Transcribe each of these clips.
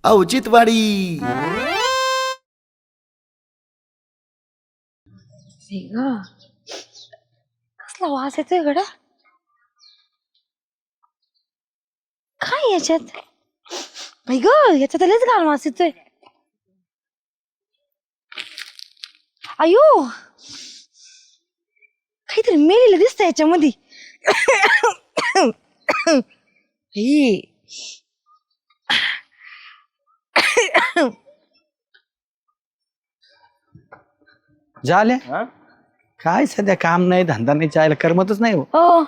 औचित्यवाडी. कसला वास येतोय गड्या. काय याच्यात बाई ग, याच्यात लयच घाण वास येतोय. अयो, काहीतरी मेलेलं दिसतंय याच्यामध्ये. हे. झाल्या काय सध्या काम नाही धंदा नाही चायला करमतच नाही. हो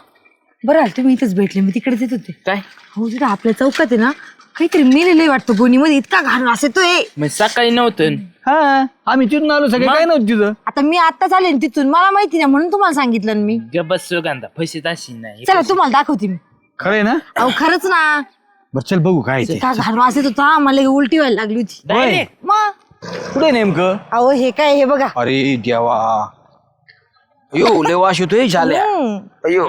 बरं आलं तुम्ही इथंच भेटले. मी तिकडेच येत होते. काय हो तिथं आपल्या चौकात आहे ना काहीतरी मेलेलं वाटतं गोणीमध्ये. इतका घाण वास येतोय. मग सकाळी नव्हतं. हा आम्ही तिथून आलो सगळे काय नव्हतं तिथं. आता मी आता चालेल तिथून, मला माहिती नाही म्हणून तुम्हाला सांगितलं ना मी. गबस सुगंधा फशीत अशी नाही. चला तुम्हाला दाखवते मी. खरंय ना. अहो खरंच ना. बर चल बघू काय ते. इतका घाण वास येत होता मला उलटी व्हायला लागली होती. Direct. मग कुठे नेमकं. अहो हे काय हे बघा. अरे देवा अयो लय वास येतोय झाल्या. अयो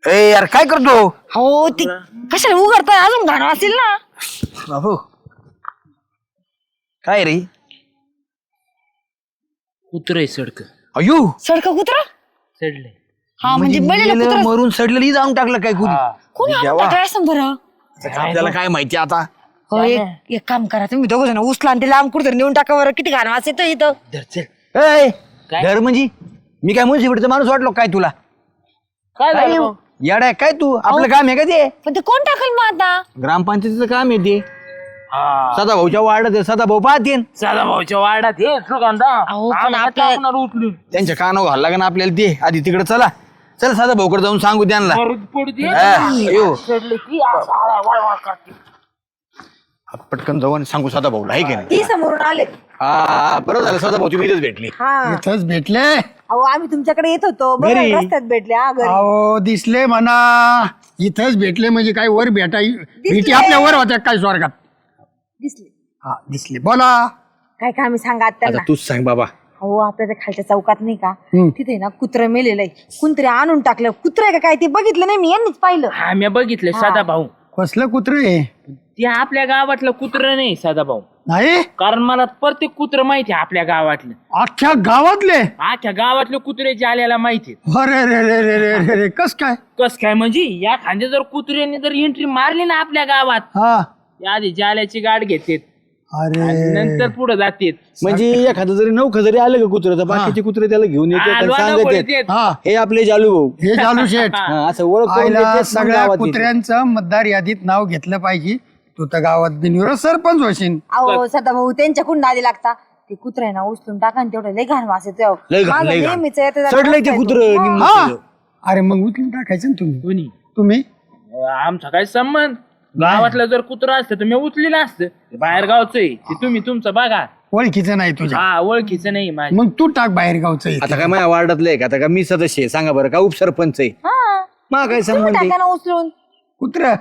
ए यार काय करतो. हो ती कशाला उघडताय, अजून घाण असेल ना. बाबू काय रे. कुत्रे सडक अयो सडक कुत्रा. चढले. हा म्हणजे मेलेलं कुत्रा. मरून सडलेली जाऊन टाकलं काय कुणी. कोणी आणून देवा. टाकलं असं बरं. आपल्याला काय माहिती आता. हो एक काम करा तुम्ही दोघ जण उचला आणि ते लांब कुठं नेऊन टाका बरं. किती घाण वास येतो इथं. ए घर म्हणजे मी काय मुन्सिपालिटीचा माणूस वाटलो काय तुला. काय काय झालं? येडा आहे काय तू. आपलं काम आहे का ते. पण ते कोण टाकल मग आता. ग्रामपंचायतीचं काम आहे ते. हा. सदा भाऊच्या वार्डात सदा भाऊ पाहते साधा भाऊच्या वाड्यात हे सुगंधा. अहो, पण आम्हाला आपल्या- टाकणार उचलून. त्यांच्या कानावर घालला का ना आपल्याला ते. आधी तिकडे चला चला सदा भाऊकडे जाऊन सांगू त्यांना. परत पडते. अयो चढले की असं आळा वळवळ करते. पटकन जाऊ आणि सांगू सदा भाऊला आहे की नाही. ती समोरून आले. हा बरं झालं सदा भाऊ तुम्ही इथेच भेटली. हा इथंच भेटले. अहो आम्ही तुमच्याकडे येत होतो बरं घरी? रस्त्यात भेटले. हा घरी. अहो दिसले म्हणा. इथंच भेटले म्हणजे काय वर भेटी आपल्या वर होत्या काय स्वर्गात. दिसले. हा दिसले बोला. काय काय आम्ही सांगा आता त्यांना. तूच सांग बाबा. हो आपल्या त्या खालच्या चौकात नाही का तिथे ना कुत्रा मेलेलं आहे. कुणतरी आणून टाकलं. कुत्रा आहे का काय ते बघितलं नाही मी, यांनीच पाहिलं. हा मी बघितलं साधा भाऊ. कसलं कुत्रे ते आपल्या गावातलं कुत्र नाही साधा भाऊ. नाही. कारण मला प्रत्येक कुत्र माहिती आहे आपल्या गावातलं. अख्ख्या गावातले. आख्या गावातले कुत्रे जाल्याला माहिती. अरे रे रे रे रे रे रे कस काय. कस काय म्हणजे या खांदे जर कुत्र्याने जर एंट्री मारली ना आपल्या गावात, हा त्या आधी जाल्याची गाठ घेतात अरे नंतर पुढे जातात. म्हणजे एखादं जरी नौखं जरी आलं का कुत्रं तर बाकीचे कुत्रे त्याला घेऊन येतात सांगत हा हे आपले जालू भाऊ. हे चालू शेठ. हा, असं ओळख करून आईला देतात, मग सगळ्या गावात येतात. कुत्र्यांचं मतदार यादीत नाव घेतलं पाहिजे. तू तर गावात बिनविरोध सरपंच होशील. अहो सदा भाऊ त्यांच्याकडून नादी लागता. ते कुत्रा आहे ना उचलून टाका आणि तेवढं लय घाण वास येतो. लय घाण, लय घाण. नेहमीच येतं जरा चढलंय ते रस्त्यात. कुत्रं हा. निम्मं हा सगळं. अरे मग उचलून टाकायचं ना तुम्ही. कोणी तुम्ही आमचा काय संबंध. गावातलं जर कुत्र असतं तर मी उचलेलं असतं. बाहेर गावचं आहे ते तुम्ही तुमचं बघा. ओळखीचं नाही तुझ्या. हा ओळखीचं नाही माझ्या. मग तू टाक बाहेर गावचं इथे. आता काय माझ्या वार्डातलं आहे का आता का मी सदस्य आहे सांगा बरं का उपसरपंच आहे. हा. मग काय तुम्ही संबंध आहे? टाका ना उचलून. कुत्र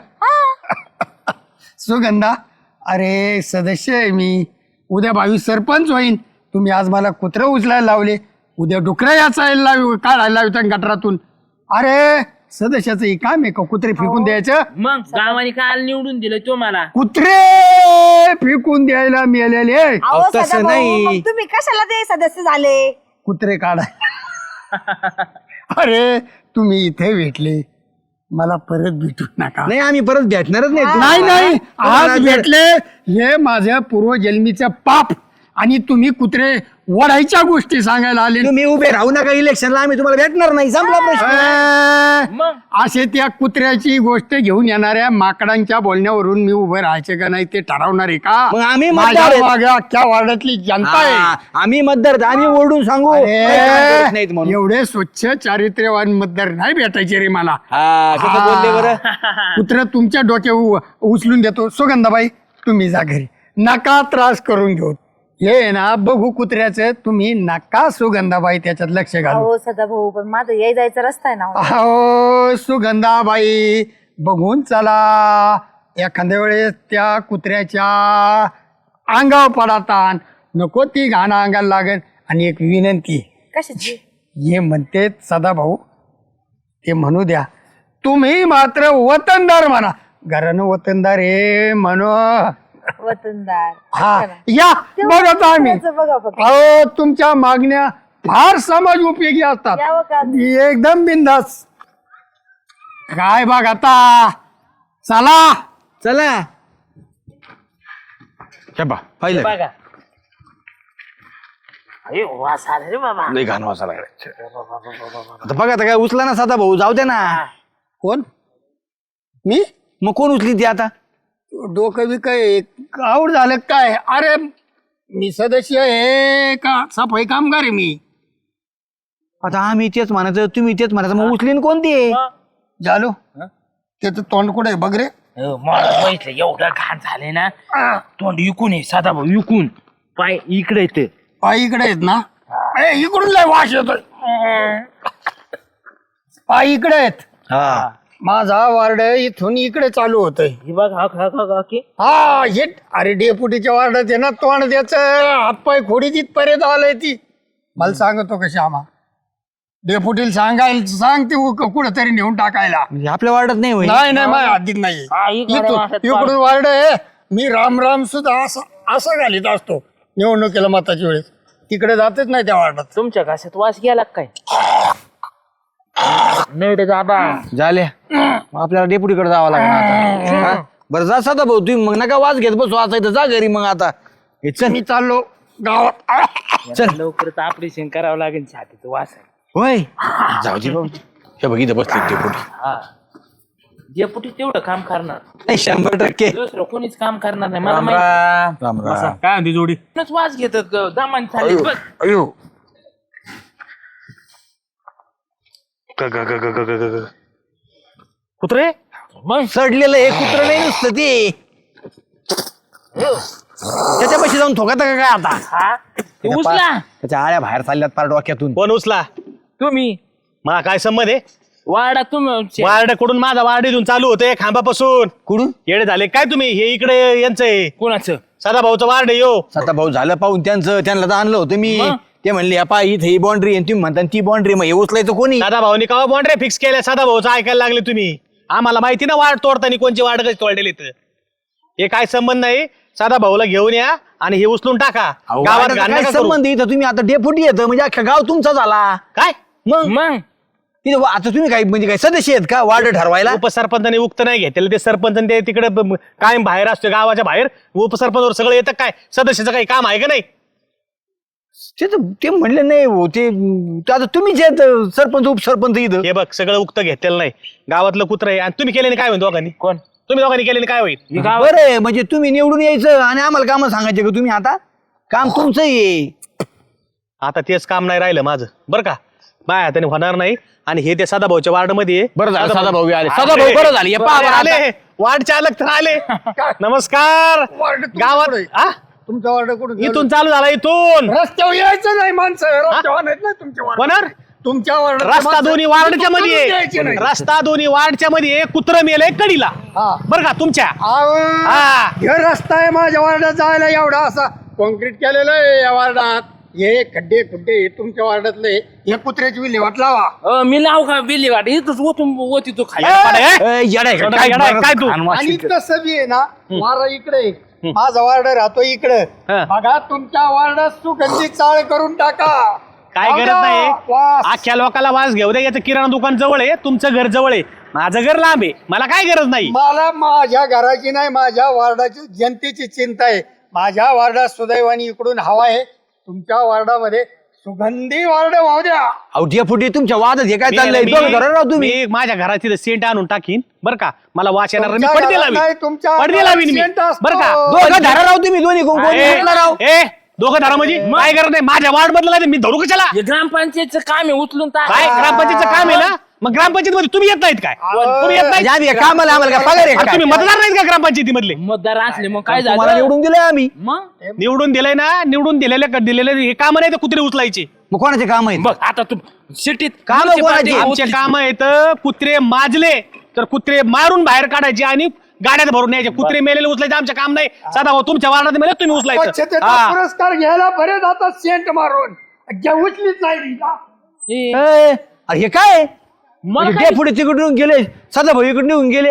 सुगंधा. अरे सदस्य आहे मी. उद्या 22 सरपंच होईन. तुम्ही आज मला कुत्र उचलायला लावले. उद्या डुकरं याचायला काढायला लावता गटरातून. अरे सदस्याचं हे काम आहे का कुत्रे फेकून द्यायचं. मग गावाने काल निवडून दिलं तुम्हाला. कुत्रे फेकून द्यायला मिळालेले अहो तसं सदा भाऊ, नाही. मग तुम्ही कशाला ते सदस्य झाले. कुत्रे काढाय. अरे तुम्ही इथे भेटले मला परत भेटू नका. नाही आम्ही परत भेटणारच नाही. नाही नाही आज आज भेटले हे माझ्या पूर्वजन्मीचं पाप. आणि तुम्ही कुत्रे वडायच्या गोष्टी सांगायला आले. तुम्ही उभे राहू नका इलेक्शनला आम्ही तुम्हाला भेटणार नाही संपला प्रश्न. मग असे त्या कुत्र्याची गोष्ट घेऊन येणाऱ्या माकडांच्या बोलण्यावरून मी उभं राहायचे का नाही ते ठरवणार आहे का. मग आम्ही माझ्या मतदार आहेत. मागे अख्ख्या वार्डातली जनता आहे. हा, आम्ही मतदार आहेत. आम्ही ओरडून सांगू काही काम करत नाहीत अरे, म्हणून. एवढे स्वच्छ चारित्र्यवान मतदार नाही भेटायचे रे मला. हा कसं बोलले बरं. कुत्र तुमच्या डोक्या उचलून देतो. सुगंधाबाई तुम्ही जा घरी. नका त्रास करून घेऊ. हे ना बघू कुत्र्याचं तुम्ही नका सुगंधाबाई त्याच्यात लक्ष घालू. अहो सदा भाऊ पण माझं याय जायचा रस्ता आहे ना. अहो सुगंधाबाई बघून चला. एखाद्या वेळेस त्या कुत्र्याच्या अंगावर पडतान नको ती घाण अंगाला लागेल. आणि एक विनंती कशाची. हे म्हणते सदा भाऊ ते म्हणू द्या. तुम्ही मात्र वतनदार म्हणा. घरानं वतनदार हे म्हणू. वतनदार हा या बघत आम्ही. त्याचं बघा फक्त. अहो तुमच्या मागण्या फार समाज उपयोगी असतात. यावं का? एकदम बिंदास. काय बघ आता. चला चला हे बा पाहिलं बघा अरे वास आला रे बाबा. लय घाण वासा लागला. आता बघा आता काय उचला ना साधा भाऊ जाऊ दे ना. कोण मी मग कोण उचली ती आता. डोकं बी काय आवड झालं काय. अरे मी सदस्य आहे का सफाई कामगार आहे मी. आता आम्ही तेच म्हणायचं तुम्ही तेच म्हणायचं मग उचलीन कोणती आहे. झालो त्याचं तोंड कुठे आहे बघ रे. मला माहित एवढं घाण झाले ना तोंड विकून आहे साधा भाऊ विकून पाय इकडे येते पाय इकडे आहेत ना. इकडून लय वास येतोय. पाय इकडे आहेत. हा माझा वार्ड इथून इकडे चालू होतोय. हे बघ हा खा खा की हा हे अरे डेपुटीच्या वार्डात आहे ना तोंड त्याच हातपाय खोडी तिथपर्यंत आलंय ती. मला सांगतो कशी आम्हा डेपुटीला सांग ते कुठंतरी नेऊन टाकायला. म्हणजे आपल्या वार्डात नाही होईल. नाही माझ्या हद्दीत नाही. इकडून वार्ड आहे. मी राम सुद्धा असं घालीत असतो निवडणुकीला मताच्या वेळेस. तिकडे जातच नाही त्या वार्डात. तुमच्या घासात वास गेला काय नेट दादा झाले आपल्याला डेपुटीकडे जावं लागणार आता. हा? बरं जा साधा भाऊ तुम्ही मग नका वाज घेत बसू आता इथं जा घरी मग आता. हे चल मी चाललो गावात. चल लवकरच ऑपरेशन करावं लागेल छातीचं वास आहे. होय जाऊ दे भाऊ. हे बघ इथं बसले डेपुटी. हा डेपुटी तेवढं काम करणार 100% दुसरं कोणीच काम करणार नाही मला राम माहिती. राम राम राम. काय म्हणते जोडी. कोणच वास घेत दामान झाले बघ. अयो कुत्रे मग सडलेलं हे कुत्र नाही नुसतं ते त्याच्यापाशी जाऊन ठोकात का काय आता. हा ते उचला त्याच्या आळ्या बाहेर चालल्यात पार डोक्यातून. कोण उचला. तुम्ही मला काय संबंध आहे. वाडा तुम्ही वार्ड कडून माझा वार्ड इथून चालू होते खांबापासून. कुठून येडे झाले काय तुम्ही. हे इकडे यांचं आहे कोणाचं सदा भाऊचं वार्ड आहे यो. साता भाऊ झालं पाहून त्यांना तर आणलं होतं मी. मग? ते म्हणले या पाय इथे ही बाउंड्री आणि तुम्ही म्हणता ती बाउंड्री मग हे उचलायचं कोणी. सदा भाऊनी का बॉन्ड्रे फिक्स केल्या. सदा भाऊचं ऐकायला लागले तुम्ही. आम्हाला माहिती ना वार्ड तोडताना कोणची वार्ड कशी तोडलेली इथं. हे काय संबंध नाही. सदा भाऊला घेऊन या आणि हे उचलून टाका. अहो, गावात वार्डाचा घाण काय नका करू. संबंध इथं तुम्ही आता डेपुटी येतं म्हणजे अख्खा गाव तुमचा झाला. काय मग तिथे आता तुम्ही काय म्हणजे काय सदस्य आहेत का वार्ड ठरवायला. उपसरपंचाने उक्त नाही घेतलेलं. ते सरपंच आणि ते तिकडे कायम बाहेर असतो गावाच्या बाहेर. उपसरपंचवर सगळं येतं काय. सदस्याचं काही काम आहे का नाही. ते म्हणले नाही हो ते आता तुम्हीच आहेत सरपंच उपसरपंच इथं. हे बघ सगळं उक्त घेतलेलं नाही. गावातलं कुत्र आहे आणि तुम्ही केले काय होईल दोघांनी. कोण तुम्ही दोघांनी केले काय होईल. बरं म्हणजे तुम्ही निवडून यायचं आणि आम्हाला कामं सांगायचे का तुम्ही आता काम तुमचं आहे. आता तेच काम नाही राहिलं माझं बरं का. बाय त्याने होणार नाही. आणि हे ते सदाभाऊच्या वार्ड मध्ये बरं झालं सदाभाऊ आले. सदाभाऊ बरं झालं. हे पहा बरं आले आता. वार्ड चालक तर आले. नमस्कार. वार्ड गावात हा? तुमचा वार्ड कुठून इथून चालू झाला इथून. रस्त्यावर यायचं नाही माणसं. रस्त्यावर नाहीत ना तुमच्या वार्ड. कोणार तुमच्या वार्ड रस्ता दोन्ही वार्डच्या मध्ये आहे. रस्ता दोन्ही वार्डच्या मध्ये आहे. कुत्र मेलंय कडीला हा. बरं का तुमच्या. हा. हे रस्ता आहे माझ्या वार्डात जायला एवढा असा कॉन्क्रीट केलेलं आहे या वार्डात. हे खड्डे खुड्डे हे तुमच्या वार्डातले. हे कुत्र्याची विल्हेवाट लावा. मी लाव का बिल्ली वाट इथंच ओतून ओती तो खाली ए, येडा आहे का? येडा काय आहे बरं काय तू? घाण वास आणि येतं. तसं बी आहे ना वारा इकडे माझा वार्ड राहतो इकडे. हा. बघा तुमच्या वार्डात सुगंधी चाळ करून टाका. काय गरज नाही. वास. अख्ख्या लोकांना वास घेऊ द्या. याचं किराणा दुकान जवळ आहे. तुमचं घर जवळ आहे. माझं घर लांब आहे. मला काय गरज नाही. मला माझ्या घराची नाही माझ्या वार्डाची जनतेची चिंता आहे. माझ्या वार्डात सुदैवानी इकडून हवा आहे. तुमच्या वार्डामध्ये सुगंधी वार्ड वाहू द्या. अहो डेपुटी तुमच्या वादात हे काय चाललंय मी- दोन घरं राव तुम्ही. मी माझ्या घरात तिथं सेंट आणून टाकीन बरं का. मला वास येणार मी तुमच्या पडदे घरात नाही, लावीन. तुमच्या पडदे घरात लावीन मी सेंट असतो. बरं का. दोघं धरा राव तुम्ही दोन्ही कोण कोण ए, घेतला राव. ए, दोघं धरा म्हणजे काय गरज नाही. माझ्या वार्ड मधलं नाही मी धरू कशाला. हे ग्रामपंचायतचं काम आहे उचलून काय टाक ग्रामपंचायतचं काम आहे ना. मग ग्रामपंचायत मध्ये तुम्ही येत नाहीत काय. तुम्ही येत नाहीत. आम्ही कामाला आम्हाला काय पगार आहे अरे का? तुम्ही मतदार नाहीत का ग्रामपंचायती मधले. मतदार असले मग काय तुम्हाला झालं निवडून दिलंय आम्ही. मग निवडून दिलंय ना. निवडून दिलेले हे काम नाही तर कुत्रे उचलायचे. मग कोणाचे काम आहेत. बघ आता तू सिटीत काम कोणाची? आमचे काम आहेत कुत्रे माजले तर कुत्रे मारून बाहेर काढायचे आणि गाड्यात भरून न्यायचे. कुत्रे मेलेले उचलायचे आमचं काम नाही. साधा भाऊ तुमच्या वार्डात मेले तुम्ही उचलायचं. स्वच्छतेचा हा. पुरस्कार घ्यायला बरेच आता सेंट मारून उचलीच नाही तिला. ए, अरे हे काय मला काय- डेपुटी तिकडे निघून गेले. सदा भाऊ इकडे निघून गेले.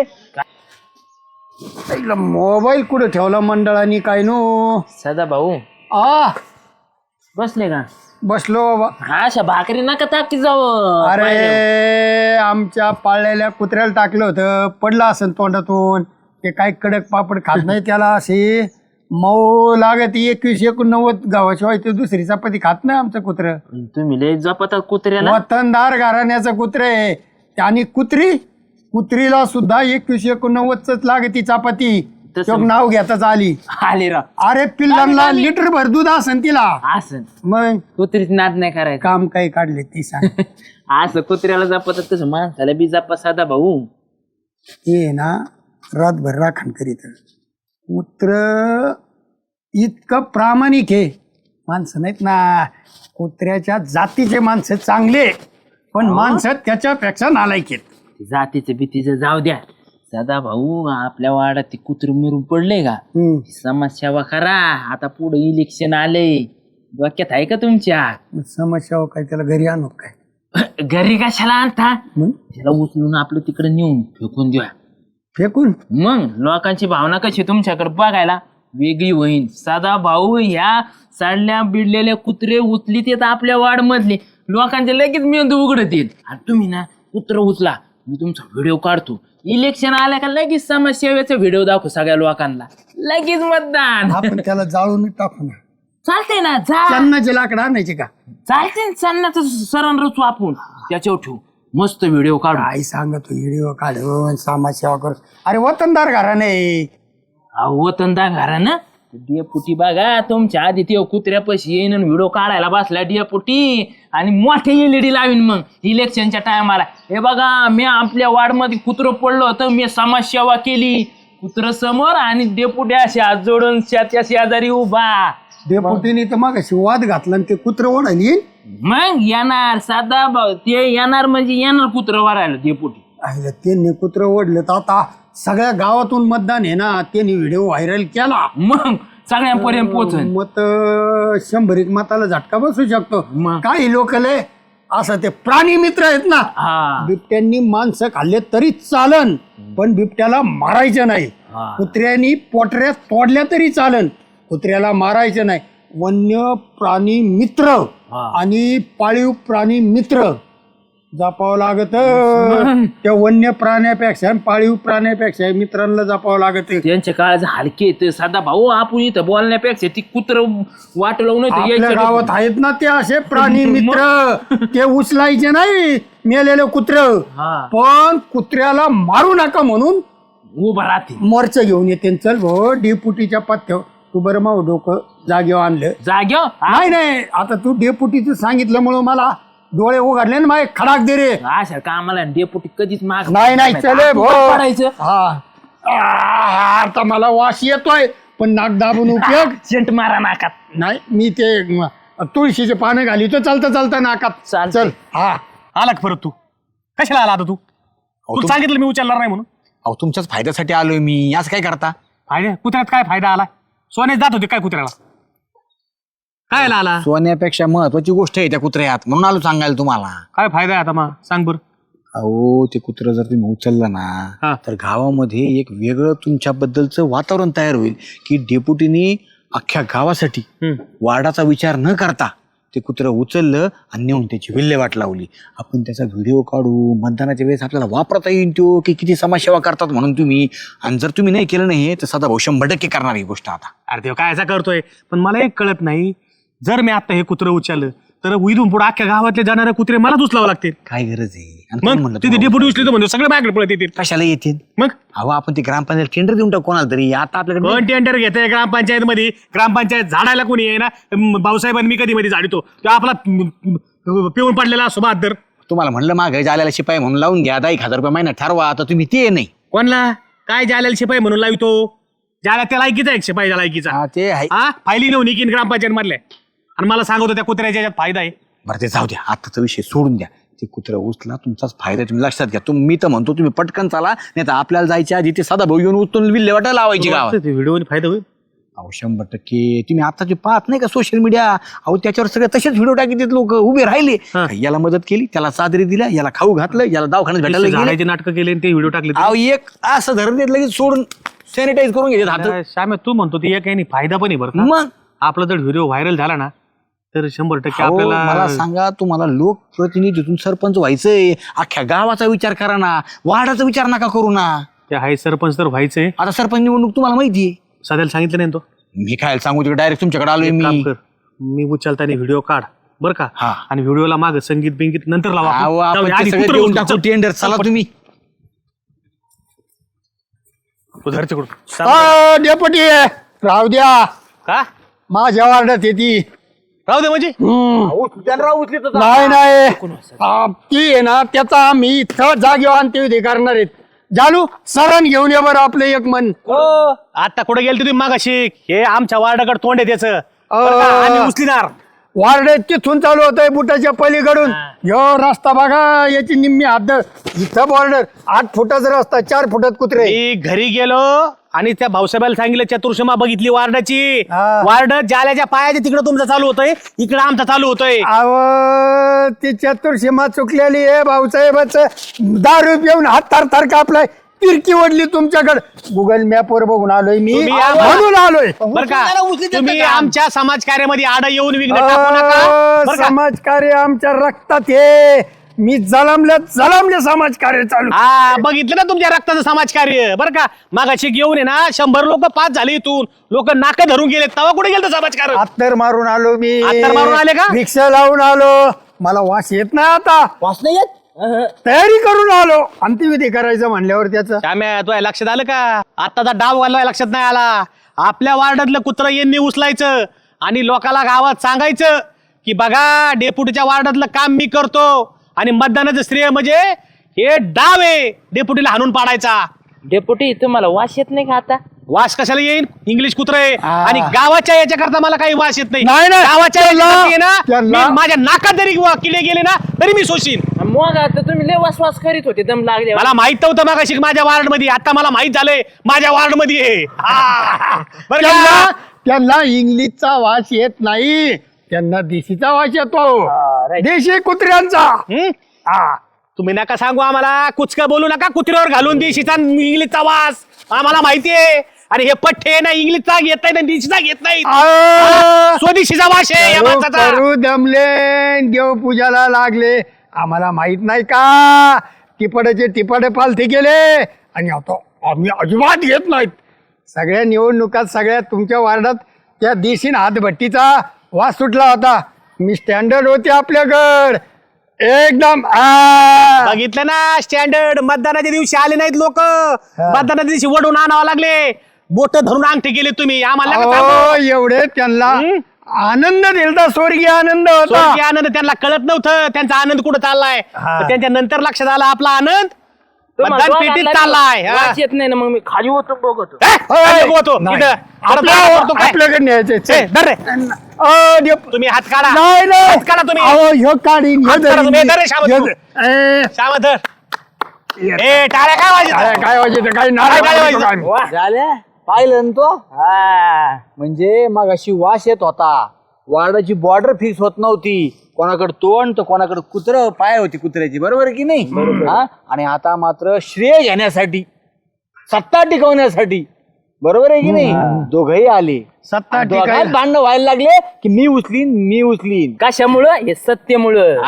मोबाईल कुठे ठेवला मंडळानी काय नो? सदा भाऊ आ बसले का? बसलो बाबा. हा अशा भाकरी नका टाकी जाऊ. अरे आमच्या पाळलेल्या कुत्र्याला टाकलं होतं, पडलं असेल तोंडातून. ते काय कडक पापड खात नाही, त्याला असे मऊ लागत 21-89 गावाशिवाय ते दुसरी चपाती खात नाही आमचं कुत्र. तुम्ही लय जपता कुत्र्याला. वतनदार घराण्याचं कुत्र आहे. आणि कुत्रीला सुद्धा 21-89च लागती चपाती. तसं- तो नाव घेताच आली. आले राव. अरे पिल्लांना लिटर भर दूध असेल तिला. असं मग कुत्रीच नाद नाही करायचं. काम काही काढले ती सांग. असं कुत्र्याला जपत तसं माणसाला बी जपा सदा भाऊ. ते ना रातभर राखण करीत. कुत्र इतकं प्रामाणिक आहे. माणसं नाहीत ना, कुत्र्याच्या जातीचे माणसं चांगले, पण माणसं त्याच्यापेक्षा नालायक आहेत. जातीचं भीतीचं जाऊ द्या. सदा भाऊ आपल्या वाड्यात ते कुत्र मिरून पडले का? समाजसेवा करा. आता पुढे इलेक्शन आले, डोक्यात आहे का तुमच्या? समस्या हो काय, त्याला घरी आणू काय? घरी कशाला आणता? त्याला उचलून आपलं तिकडे नेऊन फेकून द्या. फेकून? मग लोकांची भावना कशी तुमच्याकडे बघायला वेगळी होईल. सदा भाऊ ह्या साडल्या बिडलेल्या कुत्रे उचलीत येत आपल्या वाड मधले, लोकांचे लगेच मेंदू उघडत येत. आणि तुम्ही ना कुत्र उचला, मी तुमचा व्हिडिओ काढतो. इलेक्शन आल्या का लगेच समाजसेवेचा व्हिडिओ दाखवू सगळ्या लोकांना, लगेच मतदान. आपण त्याला जाळून टाकू ना. चालतंय ना, जा. चन्नाचे लाकडं आणायचे का? चालतंय ना, चालण्याचं सरण रचू आपण, त्याच्यावर ठेवू मस्त व्हिडिओ काढू. आई सांगतो व्हिडिओ काढून समाजसेवा करू. अरे वतनदार घराणे. वतनदार घरानं डियापुटी बघा, तुमच्या आधी ते कुत्र्यापाशी येईन व्हिडिओ काढायला बसला डियापुटी, आणि मोठे LED लावीन मग इलेक्शनच्या टायमाला. हे बघा, मी आपल्या वार्डमध्ये कुत्रं पडलं होतं, मी समाजसेवा केली. कुत्र समोर आणि डेपुटी असे हात जोडून त्याच्या शेजारी उभा. डेपुटीने तर मग वाद घातला आणि ते कुत्र ओढायला. मग येणार साधा भाऊ, ते येणार म्हणजे येणार कुत्र वारायला डेपुटी. त्यांनी कुत्र ओढलं तर आता सगळ्या गावातून मतदान आहे ना, त्यांनी व्हिडिओ व्हायरल केला. मग सगळ्यांपर्यंत पोहोचन. मत 100 मताला झटका बसू शकतो. मग. काही लोक लय असं ते प्राणी मित्र आहेत ना, हा बिबट्यांनी माणसं खाल्ले तरी चालन, पण बिबट्याला मारायचं नाही. हा. कुत्र्यांनी पोटऱ्या तोडल्या तरी चालन, कुत्र्याला मारायचं नाही. वन्य प्राणी मित्र आणि पाळीव प्राणी मित्र जपावं लागत. त्या वन्य प्राण्यापेक्षा पाळीव प्राण्यापेक्षा मित्रांना जपावं लागत. त्यांच्या काळाचं हलके येत साधा भाऊ. आपण इथं बोलण्यापेक्षा ती कुत्र वाट लावून आपल्या गावात आहेत ना ते असे प्राणी मित्र, ते उचलायचे नाही मेलेले कुत्र, पण कुत्र्याला मारू नका म्हणून उभा राहते. मोर्च घेऊन येते. चल भाऊ डेपुटीच्या पथ्यावर तू बरं माऊ डोकं जागेवर आणलं. जाग्यो नाही आता तू डेपुटीचं सांगितल्यामुळं मला डोळे उघडले ना, माझे खडाक दे रे. अशा कामाला डेपुटी कधीच माग नाही चले पडायचं. आता मला वास येतोय, पण नाक दाबून उपयोग सेंट मारा नाकात. नाही. मी ते तुळशीचे पानं घाली तर चालता नाकात. चालतंय. चल. हा आला का परत तू? कशाला आला आता तू? तू सांगितलं मी उचलणार नाही म्हणून. अहो तुमच्याच फायद्यासाठी आलोय मी. आज काय करता? फायदा कुत्र्यात काय फायदा आला? सोने जात होते काय कुत्र्याला? काय आला? सोन्यापेक्षा महत्वाची गोष्ट आहे त्या कुत्र्यात, म्हणून आलो सांगायला तुम्हाला. काय फायदा आहे आता मग सांग बरं. अहो ते कुत्र जर तुम्ही उचललं ना, तर गावामध्ये एक वेगळं तुमच्याबद्दलचं वातावरण तयार होईल की डेपुटीनी अख्ख्या गावासाठी वार्डाचा विचार न करता ते कुत्र उचललं आणि नेऊन त्याची विल्हेवाट लावली. आपण त्याचा व्हिडिओ काढू, मतदानाच्या वेळेस आपल्याला वापरता येईल तो की किती समाजसेवा करतात म्हणून तुम्ही. आणि जर तुम्ही नाही केलं नाही तर सदाभाऊ 100% करणार ही गोष्ट. आता अरे ते काय असा करतोय, पण मला एक कळत नाही, जर मी आता हे कुत्र उचललं तर इथून पुढे अख्ख्या गावातले जाणारे कुत्रे मलाच उचलावं लागतील. काय गरज आहे? आणि कोण मग म्हणलं तिथे डेपुटी उचली तर म्हणजे सगळे माझ्याकडे पळत येतील. कशाला येतील? मग अहो आपण ते ग्रामपंचायत टेंडर देऊन टाकू कोणाला तरी. आता आपल्याकडे कोण टेंडर घेते ग्रामपंचायत मध्ये? ग्रामपंचायत झाडायला कोणी आहे ना? भाऊसाहेबांनी मी कधी मध्ये झाडतो तो आपला पिऊन पडलेला असो बहादर. तुम्हाला म्हणलं मागे जाल्याला शिपाई म्हणून लावून घ्या, 10,000 रुपये महिना ठरवा. आता तुम्ही ते नाही. कोणला काय जायला शिपाई म्हणून लावतो? ज्याला त्या लायकीचा एक शिपाई लायकीचा. हा ते आहे. हा फायली नेऊन एकीन ग्रामपंचायत मधल्या, आणि मला सांगतो त्या कुत्र्याच्या याच्यात फायदा आहे. बरं ते जाऊ द्या, आताचा विषय सोडून द्या. ते कुत्रा उचला, तुमचाच फायदा तुम्ही लक्षात घ्या. मी तर म्हणतो तुम्ही पटकन चाला, नाही तर आपल्याला जायच्या आधी ते सदाभाऊ येऊन उचलून विल्हेवाट लावायची गावात. व्हिडिओ फायदा होईल. अहो 100%. तुम्ही आता जे पाहत नाही का सोशल मीडिया, अहो त्याच्यावर सगळे तसेच व्हिडिओ टाकतात लोक. उभे राहिले, याला मदत केली, त्याला चादरी दिल्या, याला खाऊ घातलं, याला दवाखान्यात भेटायला गेले, नाटक केले ते व्हिडिओ टाकले. अहो एक असं धरण देत लगेच सॅनिटाईज करून घेतात हात. श्याम्या तू म्हणतो ती एक आहे फायदा पण आहे बरं का? मग आपला जर व्हिडिओ व्हायरल झाला ना तर 100% अहो, मला आपल्याला सांगा, तुम्हाला लोकप्रतिनिधीतून सरपंच व्हायचंय, अख्ख्या गावाचा विचार करा ना, वार्डाचा विचार नका करू ना. ते हाय सरपंच तर व्हायचंय. आता सरपंच निवडणूक तुम्हाला माहितीये. सध्याला सांगितलं नाही ना तो. मी काय सांगू तिकडे डायरेक्ट तुमच्याकडे आलोय एक काम मी. कर, मी उचलताना व्हिडिओ काढ बरं का? हा. आणि व्हिडिओला माग संगीत बिंगीत नंतर लावा. अहो, जाऊ आपण दे, ते आधी सगळं कुत्रं देऊन उचलू. टाकू टेंडर. चला तुम्ही. तू धर तिकडून. डेपुटी राहू द्या, का माझ्या वार्डात येते. राहू दे म्हणजे नाही नाही ती आहे ना, त्याचा आम्ही इथं जागेवर अंत्यविधी करणार आहेत. जालू सरण घेऊन ये बरं आपलं एक मन. आता कुठे गेल तुम्ही मागाशी? हे आमच्या वार्डाकडे तोंड आहे त्याचं बरं का? आम्ही उचलिनार. वार्ड तिथून चालू होतंय बुटाच्या पलीकडून. यो रस्ता बघा, याची निम्मी हद्द इथं बॉर्डर. 8 फुटाचा रस्ता, 4 फुटात कुत्रे. मी घरी गेलो आणि त्या भाऊसाहेबाला सांगितलं चतुर्षमा बघितली वार्डाची. हा. वार्ड ज्याच्या पायाच्या तिकडे तुमचं चालू होतंय, इकडे आमचा चालू होतोय. अव ती चतुर्सीमा चुकलेली आहे भाऊसाहेबाच. दारू पिऊन हात थर थर कापलाय. तिरकी ओढली तुमच्याकडे. गुगल मॅपवर बघून आलोय मी, तुम्ही आम्हाला- म्हणून आलोय. बरं का? तुम्ही आमच्या समाजकार्यामध्ये आड येऊन विघ्न टाकू नका बरं का? समाजकार्य आमच्या रक्तात हे. मी जलमले समाजकार्य चालू. हा बघितलं ना तुमच्या रक्ताचं समाजकार्य बरं का? मागाशी घेऊन आहे ना 100 लोक पास झाले इथून. लोक नाका धरून गेले, तेव्हा कुठे गेलं समाजकार्य? अत्तर मारून आलो मी. अत्तर मारून आले का? रिक्षा लावून आलो. मला वास येत नाही आता. वास नाही येत. तयारी करून आलो. अंत्यविधी करायचं म्हणल्यावर त्याचं. श्याम्या तुझ्या लक्षात आलं का? आताचा डाव घालवाय लक्षात नाही आला. आपल्या वार्डातलं कुत्रं यांनी उचलायचं आणि लोकाला गावात सांगायचं की बघा डेप्युटीच्या वार्डातलं काम मी करतो आणि मतदानाचं श्रेय म्हणजे हे डाव आहे डेप्युटीला हाणून पाडायचा. डेपुटी तुम्हाला वास येत नाही का आता? वास कशाला येईल? इंग्लिश कुत्र आहे आणि गावाच्या याच्याकरता मला काही वास येत नाही. नाही, नाही. गावाच्या याच्याकरता आहे ना, त्यांना- मी माझ्या नाकात जरी किडे गेले ना तरी मी सोशीन. मग आता तुम्ही लय वास करीत होते दम लागले. मला माहित नव्हतं मागाशी माझ्या वार्ड मध्ये, आता मला माहित झालंय माझ्या वार्ड मध्ये आहे. बरं त्यांना का? त्यांना इंग्लिशचा वास येत नाही, त्यांना देशीचा वास येतो. देशी कुत्र्यांचा. हं? तुम्ही नका सांगू आम्हाला, कुचका बोलू नका. कुत्र्यावर घालून देशीचा इंग्लिशचा वास आम्हाला माहितीये. आणि हे पठ्ठे ना इंग्लिशचा घेत नाही ना देशीचा घेत नाही. स्वदेशीचा वास आहे या माणसाचा. करू दमले, देवपूजाला लागले. आम्हाला माहित नाही का? टिपड्याचे टिपडे पालथे गेले आणि आता आम्ही अजिबात घेत नाहीत. सगळ्या निवडणुकात सगळ्या तुमच्या वार्डात त्या देशीन हातभट्टीचा वास सुटला होता. मी स्टँडर्ड होते आपल्याकडं एकदम. बघितलं ना स्टँडर्ड. मतदानाच्या दिवशी आले नाहीत लोक. मतदानाच्या दिवशी वडून आणावं लागले. बोट धरून अंगठे गेले तुम्ही. आम्हाला नका सांगू. हो, एवढे त्यांना आनंद दिलता, स्वर्गीय आनंद होता. स्वर्गीय आनंद त्यांना कळत नव्हतं त्यांचा आनंद कुठं चाललाय. तर त्यांच्या नंतर लक्षात आला आपला आनंद तुम्हाला मतदान पेटीत दोघांना चाललाय. हा. वास येत नाही ना, मग मी खाली होतो बघतो. खाली बघतो. नाही. इथं. परत बाहेर पडतो काय? आपल्याकडे न्यायचे. ए, धर रे. तुम्ही हात काढा. नाही नाही. हात काढा तुम्ही. अहो, ह्यो काढीन, ह्यो हात काढा धरीन. तुम्ही. धर रे, शाबास ह्यो तू. धर. ए, श्यामा धर. ए टाळ्या काय वाजत? काय वाजत? काय नारळ काय वाजतो वाजत? काय? झाल्या पाहिलं ना तो. म्हणजे मग अशी वास येत होता. वार्डाची बॉर्डर फिक्स होत नव्हती. कोणाकडे तोंड तर कोणाकडे कुत्र पाय होती कुत्र्याची. बरोबर आहे की नाही? हा? आणि आता मात्र श्रेय घेण्यासाठी, सत्ता टिकवण्यासाठी, बरोबर आहे की नाही, दोघही आले. सत्ता दोघांत टिकायला. भांडणं व्हायला लागले की मी उचलीन. कशामुळं? हे सत्यमुळं.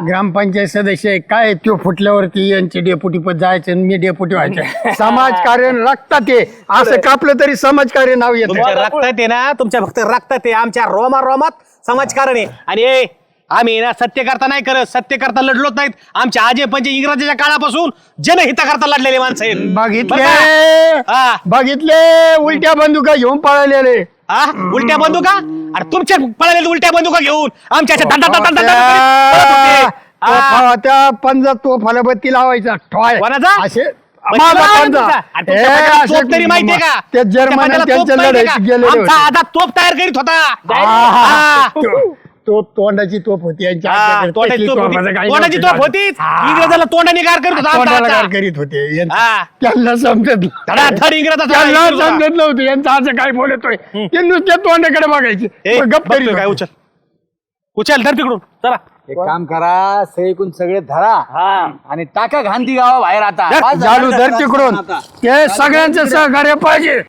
ग्रामपंचायत सदस्य आहे. काय त्यो फुटल्यावरती यांचे डेप्युटी पद जायचं आणि मी डेप्युटी व्हायचं. समाजकार्य रक्तात आहे. असं कापलं तरी समाजकार्य नाव येतं. तुमच्या रक्तात आहे ना, तुमच्या फक्त रक्तात आहे. आमच्या रोमात समाजकारण आहे. आणि ए आम्ही ना सत्य करता नाही करत, सत्य करता लढलोच नाहीत. आमच्या आजे पंजे इंग्रजाच्या काळापासून जनहिता करता लढलेले माणसं आहेत. बघितले बरं का? हा. बघितले उलट्या बंदुका घेऊन पळालेले. हा? उलट्या बंदुका? अरे तुमच्या पळालेले उलट्या बंदुका घेऊन आमच्या अशा धंदा धंदा धंदा धंदा करत होते. हा. त्या पंजा तो फलबत्ती लावायचा ठॉय. कोणाचा? असे म्हणजे माझा मला पंजा. तुमचा. आणि तुमच्या ए, पत्रात असे तोप तरी माहितीये का? ते तुमच्या जर्मन पत्रात तोप त्यांच्या माहितीये लढाईत का? गेलेले आमचा होते. आधा तोप तयार करीत होता. आहा. तो तोंडाची तोप होती यांच्या हा, हाताकडे. तोंडाची तशी तोप होती. तोफाचं काही तोंडाची नव्हतं. तोप होतीच. हा. इंग्रजाला तोंडाने गार करत होता आमचा तोंडाला हातचा. गार करीत होते यांचं. हा. त्यांना समजत धडाधड इंग्रजाचा त्यांना हात होता. समजत नव्हतं यांचं असं काय बोलतोय. ते नुसत्या तोंडाकडे बघायचे. ए, मग गप्प बघतोय करीत काय होते. उचल धर तिकडून चला. एक काम करा सगळीकडून सगळे धरा हा आणि टाका घांती गावा बाहेर आता झाडू धर तिकडून ते सगळ्यांचं सहकार्य पाहिजे.